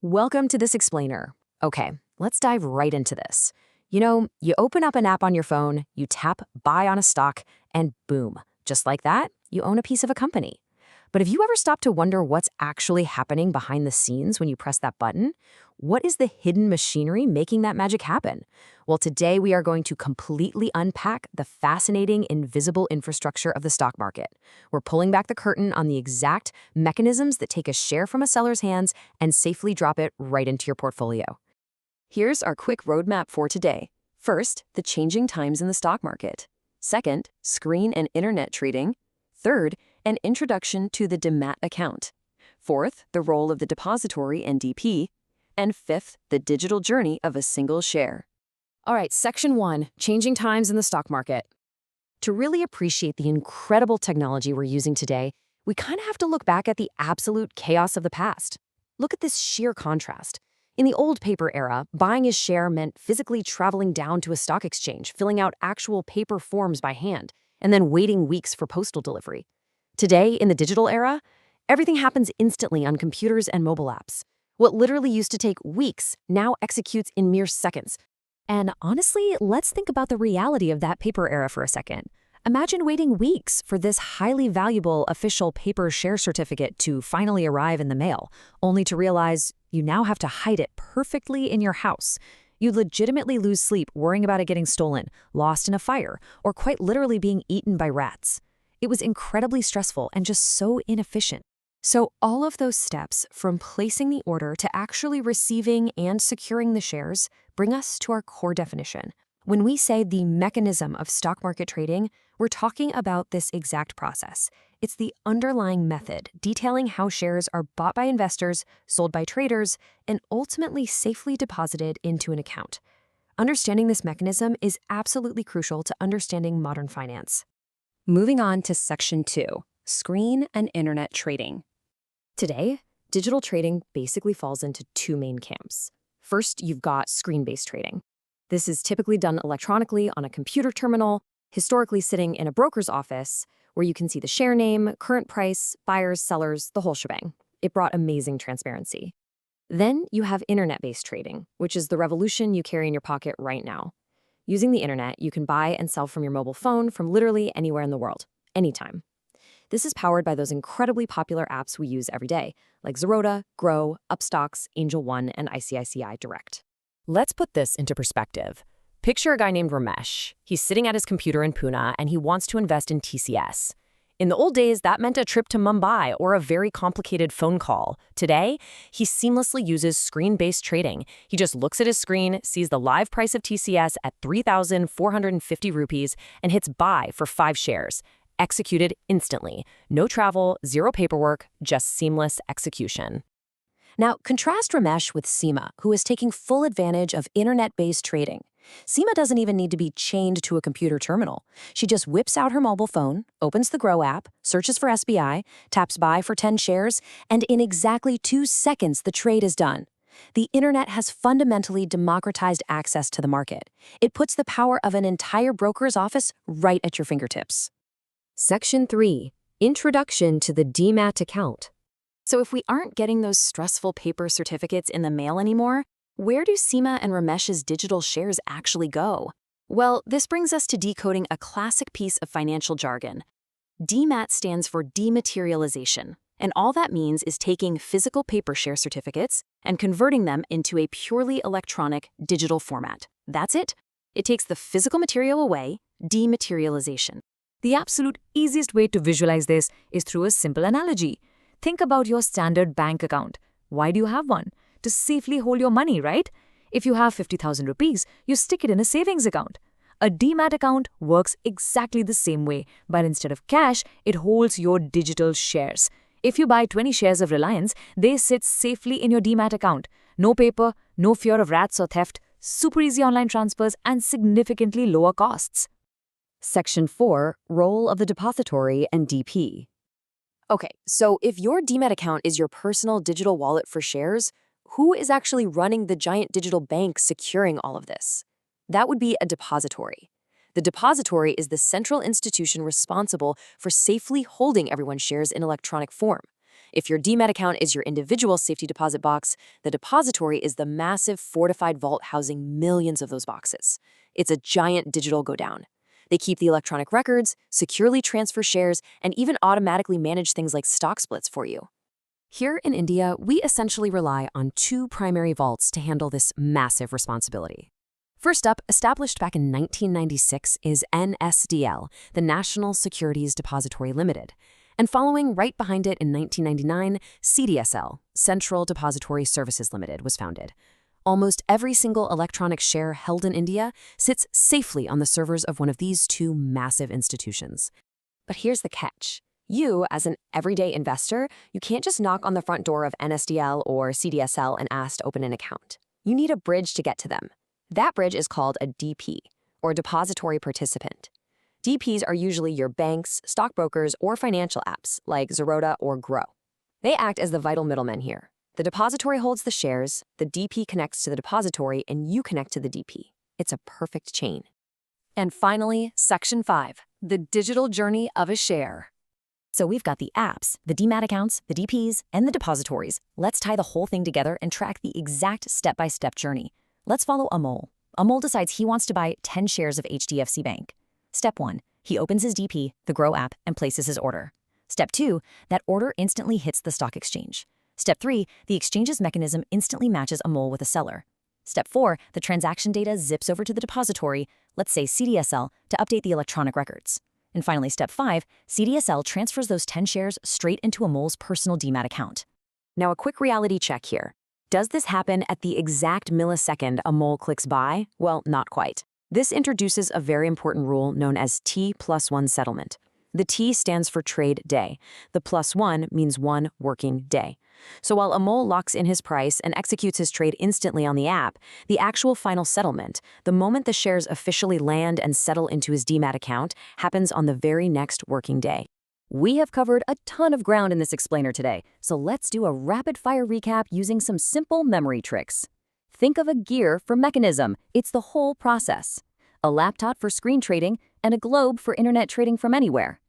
Welcome to this explainer. Okay, let's dive right into this. You open up an app on your phone, you tap buy on a stock, and boom, just like that, you own a piece of a company. But have you ever stopped to wonder what's actually happening behind the scenes when you press that button? What is the hidden machinery making that magic happen? Well, today we are going to completely unpack the fascinating invisible infrastructure of the stock market. We're pulling back the curtain on the exact mechanisms that take a share from a seller's hands and safely drop it right into your portfolio. Here's our quick roadmap for today. First, the changing times in the stock market. Second, screen and internet trading. Third, an introduction to the DMAT account. Fourth, the role of the depository and DP. And fifth, the digital journey of a single share. All right, Section 1, Changing Times in the Stock Market. To really appreciate the incredible technology we're using today, we kind of have to look back at the absolute chaos of the past. Look at this sheer contrast. In the old paper era, buying a share meant physically traveling down to a stock exchange, filling out actual paper forms by hand, and then waiting weeks for postal delivery. Today, in the digital era, everything happens instantly on computers and mobile apps. What literally used to take weeks now executes in mere seconds. And honestly, let's think about the reality of that paper era for a second. Imagine waiting weeks for this highly valuable official paper share certificate to finally arrive in the mail, only to realize you now have to hide it perfectly in your house. You'd legitimately lose sleep worrying about it getting stolen, lost in a fire, or quite literally being eaten by rats. It was incredibly stressful and just so inefficient. So all of those steps, from placing the order to actually receiving and securing the shares, bring us to our core definition. When we say the mechanism of stock market trading, we're talking about this exact process. It's the underlying method detailing how shares are bought by investors, sold by traders, and ultimately safely deposited into an account. Understanding this mechanism is absolutely crucial to understanding modern finance. Moving on to Section 2, Screen and Internet Trading. Today, digital trading basically falls into two main camps. First, you've got screen-based trading. This is typically done electronically on a computer terminal, historically sitting in a broker's office, where you can see the share name, current price, buyers, sellers, the whole shebang. It brought amazing transparency. Then you have internet-based trading, which is the revolution you carry in your pocket right now. Using the internet, you can buy and sell from your mobile phone from literally anywhere in the world, anytime. This is powered by those incredibly popular apps we use every day, like Zerodha, Grow, Upstocks, Angel One, and ICICI Direct. Let's put this into perspective. Picture a guy named Ramesh. He's sitting at his computer in Pune, and he wants to invest in TCS. In the old days, that meant a trip to Mumbai or a very complicated phone call. Today, he seamlessly uses screen-based trading. He just looks at his screen, sees the live price of TCS at 3,450 rupees, and hits buy for 5 shares. Executed instantly. No travel, zero paperwork, just seamless execution. Now, contrast Ramesh with Seema, who is taking full advantage of internet-based trading. Seema doesn't even need to be chained to a computer terminal. She just whips out her mobile phone, opens the Grow app, searches for SBI, taps buy for 10 shares, and in exactly 2 seconds, the trade is done. The internet has fundamentally democratized access to the market. It puts the power of an entire broker's office right at your fingertips. Section 3, Introduction to the DMAT account. So if we aren't getting those stressful paper certificates in the mail anymore, where do Seema and Ramesh's digital shares actually go? Well, this brings us to decoding a classic piece of financial jargon. DMAT stands for dematerialization, and all that means is taking physical paper share certificates and converting them into a purely electronic digital format. That's it. It takes the physical material away, dematerialization. The absolute easiest way to visualize this is through a simple analogy. Think about your standard bank account. Why do you have one? To safely hold your money, right? If you have 50,000 rupees, you stick it in a savings account. A DMAT account works exactly the same way, but instead of cash, it holds your digital shares. If you buy 20 shares of Reliance, they sit safely in your DMAT account. No paper, no fear of rats or theft, super easy online transfers, and significantly lower costs. Section 4, Role of the Depository and DP. Okay, so if your DMAT account is your personal digital wallet for shares, who is actually running the giant digital bank securing all of this? That would be a depository. The depository is the central institution responsible for safely holding everyone's shares in electronic form. If your DMAT account is your individual safety deposit box, the depository is the massive fortified vault housing millions of those boxes. It's a giant digital go down. They keep the electronic records, securely transfer shares, and even automatically manage things like stock splits for you. Here in India, we essentially rely on two primary vaults to handle this massive responsibility. First up, established back in 1996, is NSDL, the National Securities Depository Limited. And following right behind it in 1999, CDSL, Central Depository Services Limited, was founded. Almost every single electronic share held in India sits safely on the servers of one of these two massive institutions. But here's the catch. You, as an everyday investor, you can't just knock on the front door of NSDL or CDSL and ask to open an account. You need a bridge to get to them. That bridge is called a DP, or Depository Participant. DPs are usually your banks, stockbrokers, or financial apps like Zerodha or Grow. They act as the vital middlemen here. The depository holds the shares, the DP connects to the depository, and you connect to the DP. It's a perfect chain. And finally, Section 5, the digital journey of a share. So we've got the apps, the DMAT accounts, the DPs, and the depositories. Let's tie the whole thing together and track the exact step-by-step journey. Let's follow Amol. Amol decides he wants to buy 10 shares of HDFC Bank. Step 1, he opens his DP, the Grow app, and places his order. Step 2, that order instantly hits the stock exchange. Step 3, the exchange's mechanism instantly matches Amol with a seller. Step 4, the transaction data zips over to the depository, let's say CDSL, to update the electronic records. And finally, Step 5, CDSL transfers those 10 shares straight into Amol's personal DMAT account. Now a quick reality check here. Does this happen at the exact millisecond Amol clicks buy? Well, not quite. This introduces a very important rule known as T+1 settlement. The T stands for trade day. The +1 means 1 working day. So while Amol locks in his price and executes his trade instantly on the app, the actual final settlement, the moment the shares officially land and settle into his DMAT account, happens on the very next working day. We have covered a ton of ground in this explainer today, so let's do a rapid-fire recap using some simple memory tricks. Think of a gear for mechanism. It's the whole process. A laptop for screen trading, and a globe for internet trading from anywhere.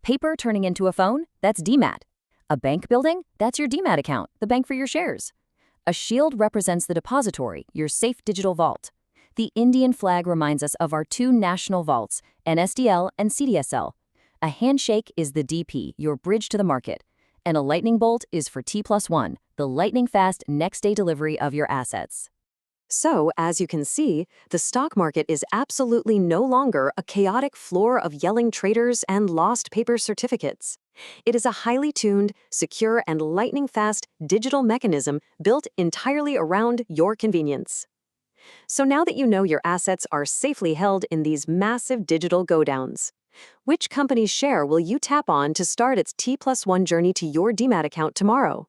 Paper turning into a phone, that's DMAT. A bank building, that's your DMAT account, the bank for your shares. A shield represents the depository, your safe digital vault. The Indian flag reminds us of our two national vaults, NSDL and CDSL. A handshake is the DP, your bridge to the market. And a lightning bolt is for T+1, the lightning-fast next-day delivery of your assets. So, as you can see, the stock market is absolutely no longer a chaotic floor of yelling traders and lost paper certificates. It is a highly tuned, secure, and lightning-fast digital mechanism built entirely around your convenience. So now that you know your assets are safely held in these massive digital go-downs, which company's share will you tap on to start its T+1 journey to your DMAT account tomorrow?